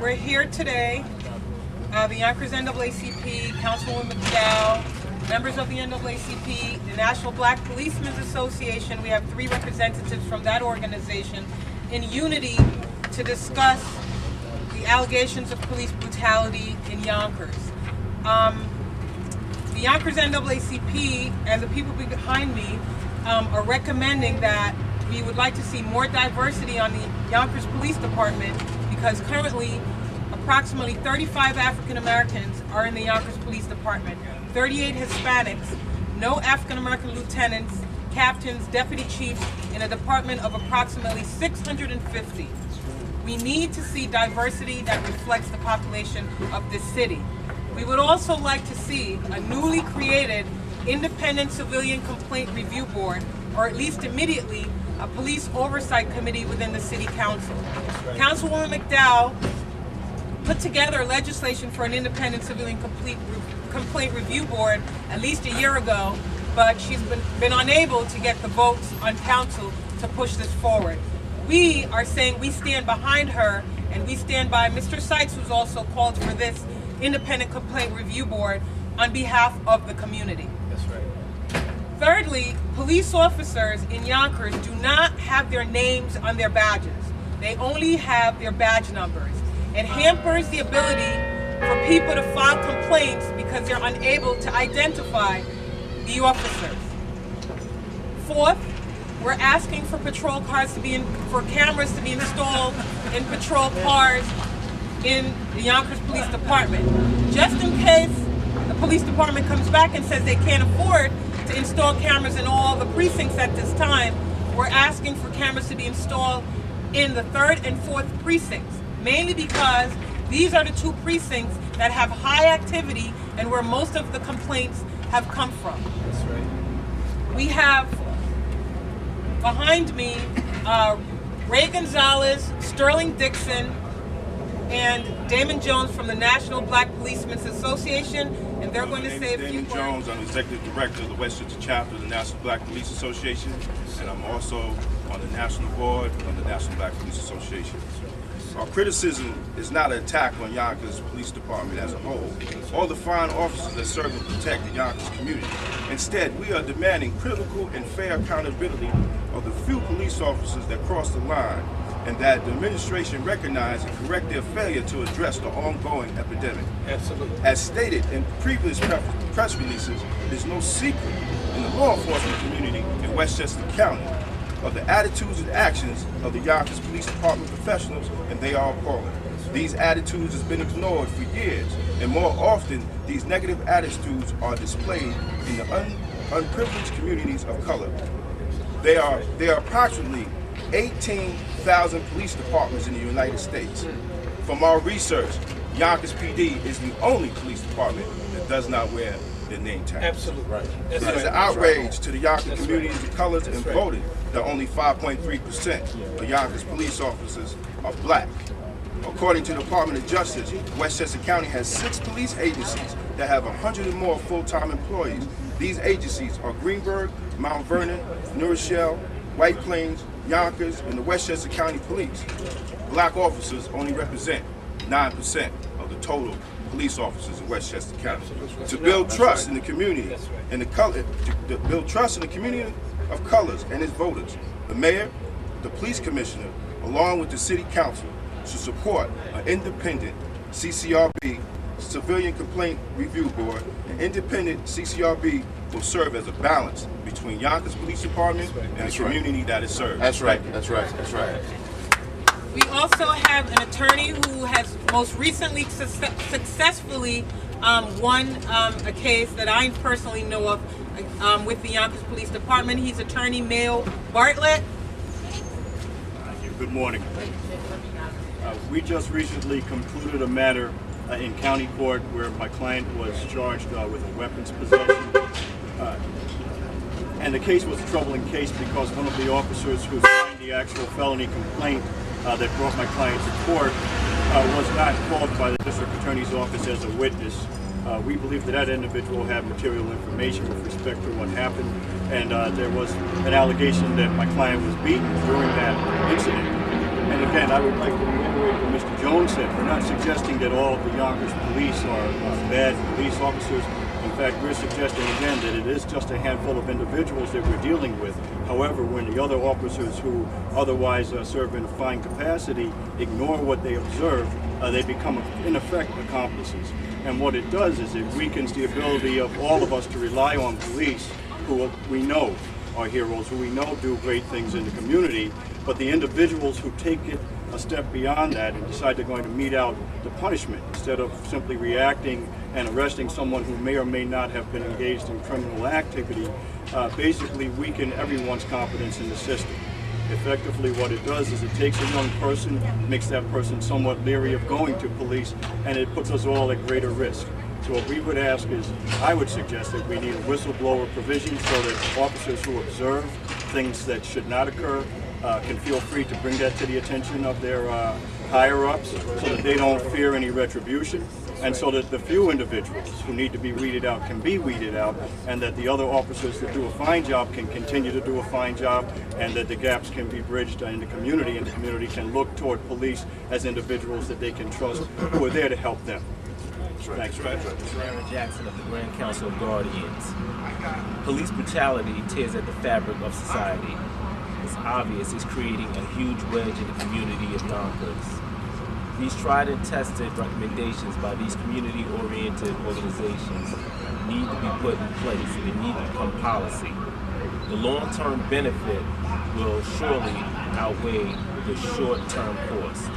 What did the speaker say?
We're here today, the Yonkers NAACP, Councilwoman McDowell, members of the NAACP, the National Black Policemen's Association. We have 3 representatives from that organization in unity to discuss the allegations of police brutality in Yonkers. The Yonkers NAACP and the people behind me are recommending that we would like to see more diversity on the Yonkers Police Department, because currently approximately 35 African Americans are in the Yonkers Police Department, 38 Hispanics, no African American lieutenants, captains, deputy chiefs in a department of approximately 650. We need to see diversity that reflects the population of this city. We would also like to see a newly created independent civilian complaint review board, or at least immediately a police oversight committee within the city council. Councilwoman McDowell put together legislation for an independent civilian complaint review board at least a year ago, but she's been unable to get the votes on council to push this forward. We are saying we stand behind her, and we stand by Mr. Sykes, who's also called for this independent complaint review board on behalf of the community. That's right. Thirdly, police officers in Yonkers do not have their names on their badges. They only have their badge numbers. It hampers the ability for people to file complaints because they're unable to identify the officers. Fourth, we're asking for patrol cars to be for cameras to be installed in patrol cars in the Yonkers Police Department. Just in case the police department comes back and says they can't afford to install cameras in all the precincts at this time, we're asking for cameras to be installed in the 3rd and 4th precincts, mainly because these are the 2 precincts that have high activity and where most of the complaints have come from. That's right. We have behind me Ray Gonzalez, Sterling Dixon, and Damon Jones from the National Black Policemen's Association, and they're going to say a few words. Damon Jones, I'm Executive Director of the Westchester Chapter of the National Black Police Association, and I'm also on the National Board of the National Black Police Association. Our criticism is not an attack on Yonkers Police Department as a whole, or the fine officers that serve and protect the Yonkers community. Instead, we are demanding critical and fair accountability of the few police officers that cross the line, and that the administration recognize and correct their failure to address the ongoing epidemic. Absolutely. As stated in previous press releases, it is no secret in the law enforcement community in Westchester County of the attitudes and actions of the Yonkers Police Department professionals, and they are appalling. These attitudes have been ignored for years, and more often these negative attitudes are displayed in the unprivileged communities of color. There are approximately 18,000 police departments in the United States. From our research, Yonkers PD is the only police department that does not wear their name tag. Absolutely right. It is an outrage to the Yonkers communities of colors, and voted that only 5.3% of Yonkers police officers are black. According to the Department of Justice, Westchester County has 6 police agencies that have 100 or more full-time employees. These agencies are Greenburgh, Mount Vernon, New Rochelle, White Plains, Yonkers, and the Westchester County Police. Black officers only represent 9% of the total police officers in Westchester County. To build trust in the community and to build trust in the community of colors and its voters, the mayor, the police commissioner, along with the city council, should support an independent CCRB, Civilian Complaint Review Board. An independent CCRB will serve as a balance between Yonkers Police Department and the community that it serves. That's right. That's right. That's right. We also have an attorney who has most recently successfully won a case that I personally know of with the Yonkers Police Department. He's attorney Mayo Bartlett. Thank you. Good morning. We just recently concluded a matter in county court where my client was charged with a weapons possession. And the case was a troubling case because one of the officers who signed the actual felony complaint that brought my client to court was not called by the district attorney's office as a witness. We believe that that individual had material information with respect to what happened, and there was an allegation that my client was beaten during that incident. And again, I would like to reiterate what Mr. Jones said. We're not suggesting that all of the Yonkers police are bad police officers. In fact, we're suggesting again that it is just a handful of individuals that we're dealing with. However, when the other officers who otherwise serve in a fine capacity ignore what they observe, they become in effect accomplices. And what it does is it weakens the ability of all of us to rely on police who we know are heroes, who we know do great things in the community, but the individuals who take it a step beyond that and decide they're going to mete out the punishment instead of simply reacting and arresting someone who may or may not have been engaged in criminal activity, basically weaken everyone's confidence in the system. Effectively, what it does is it takes a young person, makes that person somewhat leery of going to police, and it puts us all at greater risk. So what we would ask is, I would suggest that we need a whistleblower provision so that officers who observe things that should not occur can feel free to bring that to the attention of their higher-ups so that they don't fear any retribution, and so that the few individuals who need to be weeded out can be weeded out, and that the other officers that do a fine job can continue to do a fine job, and that the gaps can be bridged in the community, and the community can look toward police as individuals that they can trust who are there to help them. Thanks. Aaron Jackson of the Grand Council of Guardians. Police brutality tears at the fabric of society. It's obvious it's creating a huge wedge in the community of Yonkers. These tried and tested recommendations by these community-oriented organizations need to be put in place and they need to become policy. The long-term benefit will surely outweigh the short-term cost.